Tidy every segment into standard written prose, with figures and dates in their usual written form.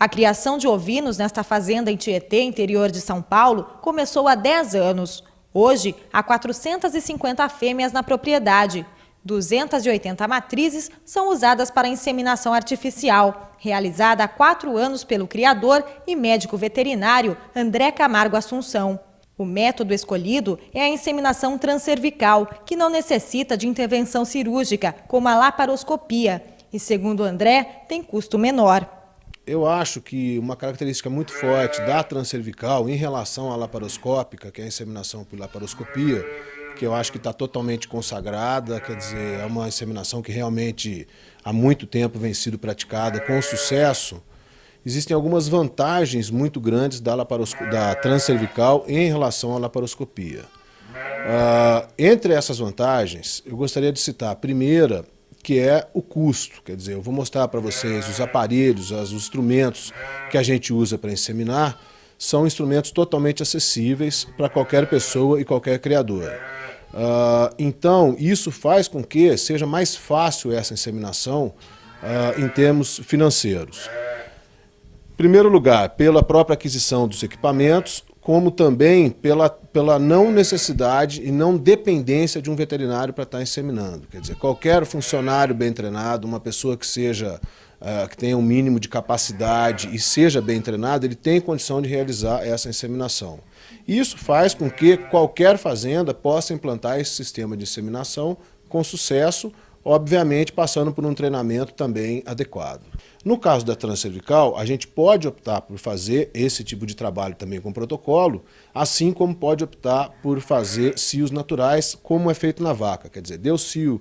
A criação de ovinos nesta fazenda em Tietê, interior de São Paulo, começou há 10 anos. Hoje, há 450 fêmeas na propriedade. 280 matrizes são usadas para inseminação artificial, realizada há 4 anos pelo criador e médico veterinário André Camargo Assunção. O método escolhido é a inseminação transcervical, que não necessita de intervenção cirúrgica, como a laparoscopia, e, segundo André, tem custo menor. Eu acho que uma característica muito forte da transcervical em relação à laparoscópica, que é a inseminação por laparoscopia, que eu acho que está totalmente consagrada, quer dizer, é uma inseminação que realmente há muito tempo vem sido praticada com sucesso. Existem algumas vantagens muito grandes da transcervical em relação à laparoscopia. Entre essas vantagens, eu gostaria de citar a primeira, que é o custo. Quer dizer, eu vou mostrar para vocês os aparelhos, os instrumentos que a gente usa para inseminar, são instrumentos totalmente acessíveis para qualquer pessoa e qualquer criador. Então, isso faz com que seja mais fácil essa inseminação em termos financeiros. Em primeiro lugar, pela própria aquisição dos equipamentos, como também pela não necessidade e não dependência de um veterinário para estar inseminando. Quer dizer, qualquer funcionário bem treinado, uma pessoa que tenha um mínimo de capacidade e seja bem treinado, ele tem condição de realizar essa inseminação. Isso faz com que qualquer fazenda possa implantar esse sistema de inseminação com sucesso, obviamente passando por um treinamento também adequado. No caso da transcervical, a gente pode optar por fazer esse tipo de trabalho também com protocolo, assim como pode optar por fazer cios naturais, como é feito na vaca. Quer dizer, deu cio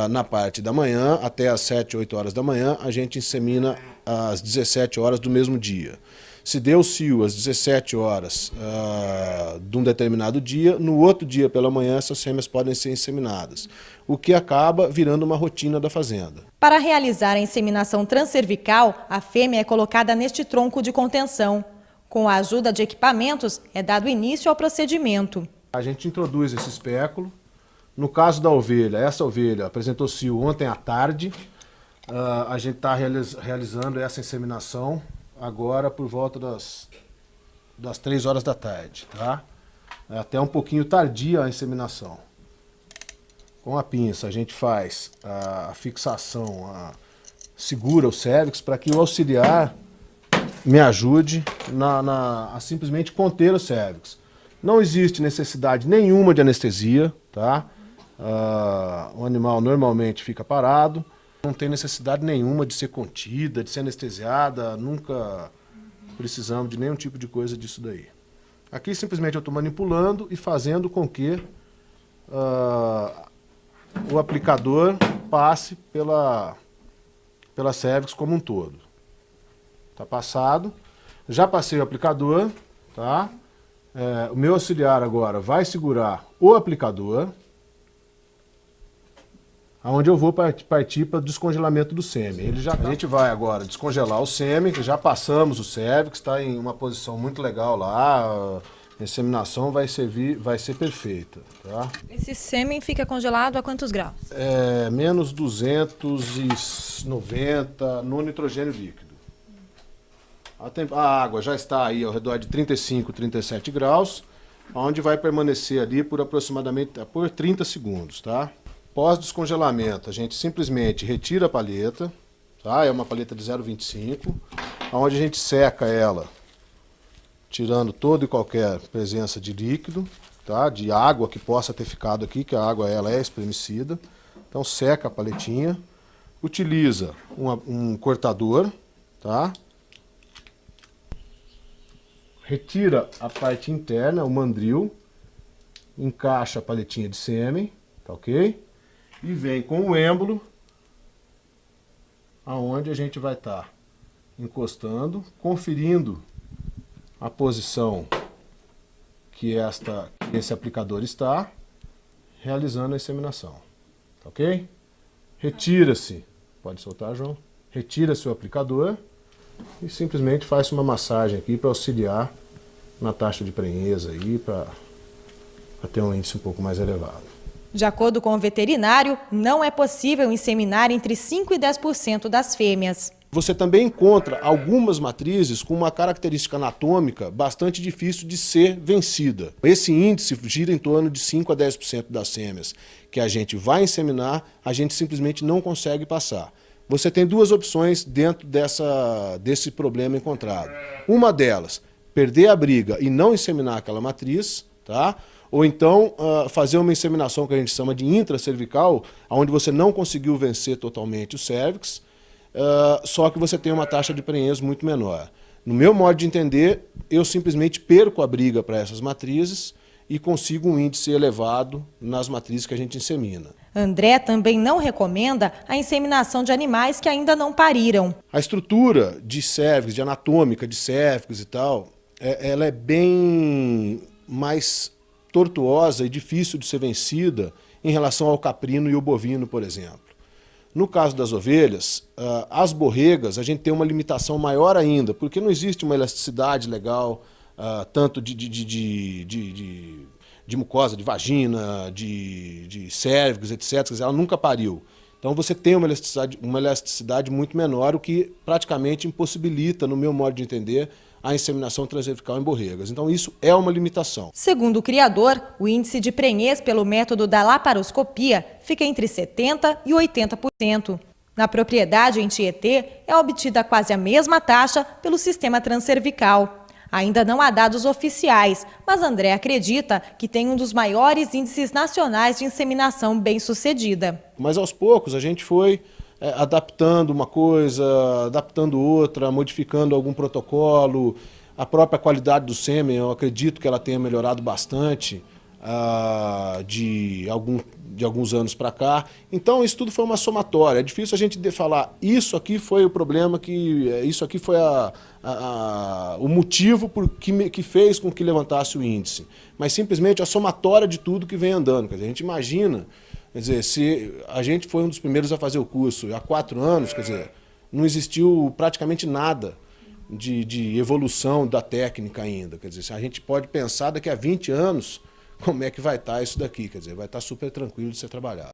na parte da manhã, até às 7, 8 horas da manhã, a gente insemina às 17 horas do mesmo dia. Se deu cio às 17 horas de um determinado dia, no outro dia pela manhã essas fêmeas podem ser inseminadas, o que acaba virando uma rotina da fazenda. Para realizar a inseminação transcervical, a fêmea é colocada neste tronco de contenção. Com a ajuda de equipamentos, é dado início ao procedimento. A gente introduz esse espéculo. No caso da ovelha, essa ovelha apresentou cio ontem à tarde. A gente está realizando essa inseminação agora por volta das 3 horas da tarde, tá? É até um pouquinho tardia a inseminação. Com a pinça a gente faz a fixação, segura o cérvix para que o auxiliar me ajude a simplesmente conter o cérvix. Não existe necessidade nenhuma de anestesia, tá? O animal normalmente fica parado. Não tem necessidade nenhuma de ser contida, de ser anestesiada, nunca precisamos de nenhum tipo de coisa disso daí. Aqui simplesmente eu estou manipulando e fazendo com que o aplicador passe pela cérvix como um todo. Está passado, já passei o aplicador, tá? O meu auxiliar agora vai segurar o aplicador, onde eu vou partir para o descongelamento do sêmen. A gente vai agora descongelar o sêmen, que já passamos o cérvix, está em uma posição muito legal lá, a inseminação vai ser perfeita. Tá? Esse sêmen fica congelado a quantos graus? Menos 290 no nitrogênio líquido. A água já está aí ao redor de 35, 37 graus, onde vai permanecer ali por aproximadamente 30 segundos, tá? Pós-descongelamento, a gente simplesmente retira a palheta, tá? É uma palheta de 0,25, onde a gente seca ela, tirando toda e qualquer presença de líquido, tá? De água que possa ter ficado aqui, que a água ela é espremecida. Então seca a paletinha, utiliza um cortador, tá? Retira a parte interna, o mandril, encaixa a paletinha de sêmen, tá ok? E vem com o êmbolo, aonde a gente vai estar encostando, conferindo a posição que esse aplicador está, realizando a inseminação. Tá ok? Retira-se, pode soltar, João, retira-se o aplicador e simplesmente faz uma massagem aqui para auxiliar na taxa de prenhez aí, para ter um índice um pouco mais elevado. De acordo com o veterinário, não é possível inseminar entre 5% e 10% das fêmeas. Você também encontra algumas matrizes com uma característica anatômica bastante difícil de ser vencida. Esse índice gira em torno de 5 a 10% das fêmeas que a gente vai inseminar, a gente simplesmente não consegue passar. Você tem duas opções dentro desse problema encontrado. Uma delas, perder a briga e não inseminar aquela matriz, tá? Ou então fazer uma inseminação que a gente chama de intracervical, onde você não conseguiu vencer totalmente o cérvix, só que você tem uma taxa de prenhez muito menor. No meu modo de entender, eu simplesmente perco a briga para essas matrizes e consigo um índice elevado nas matrizes que a gente insemina. André também não recomenda a inseminação de animais que ainda não pariram. A estrutura de cérvix, de anatômica de cérvix e tal, ela é bem mais tortuosa e difícil de ser vencida em relação ao caprino e o bovino, por exemplo. No caso das ovelhas, as borregas, a gente tem uma limitação maior ainda, porque não existe uma elasticidade legal, tanto de mucosa, de vagina, de cérvix, etc. Ela nunca pariu. Então você tem uma elasticidade muito menor, o que praticamente impossibilita, no meu modo de entender, a inseminação transcervical em borregas. Então isso é uma limitação. Segundo o criador, o índice de prenhez pelo método da laparoscopia fica entre 70% e 80%. Na propriedade em Tietê, é obtida quase a mesma taxa pelo sistema transcervical. Ainda não há dados oficiais, mas André acredita que tem um dos maiores índices nacionais de inseminação bem-sucedida. Mas aos poucos a gente foi adaptando uma coisa, adaptando outra, modificando algum protocolo. A própria qualidade do sêmen, eu acredito que ela tenha melhorado bastante de alguns anos para cá. Então isso tudo foi uma somatória. É difícil a gente falar, isso aqui foi o problema, isso aqui foi o motivo que fez com que levantasse o índice. Mas simplesmente a somatória de tudo que vem andando. Quer dizer, a gente imagina, quer dizer, se a gente foi um dos primeiros a fazer o curso há 4 anos, quer dizer, não existiu praticamente nada de evolução da técnica ainda. Quer dizer, a gente pode pensar daqui a 20 anos como é que vai estar isso daqui, quer dizer, vai estar super tranquilo de ser trabalhado.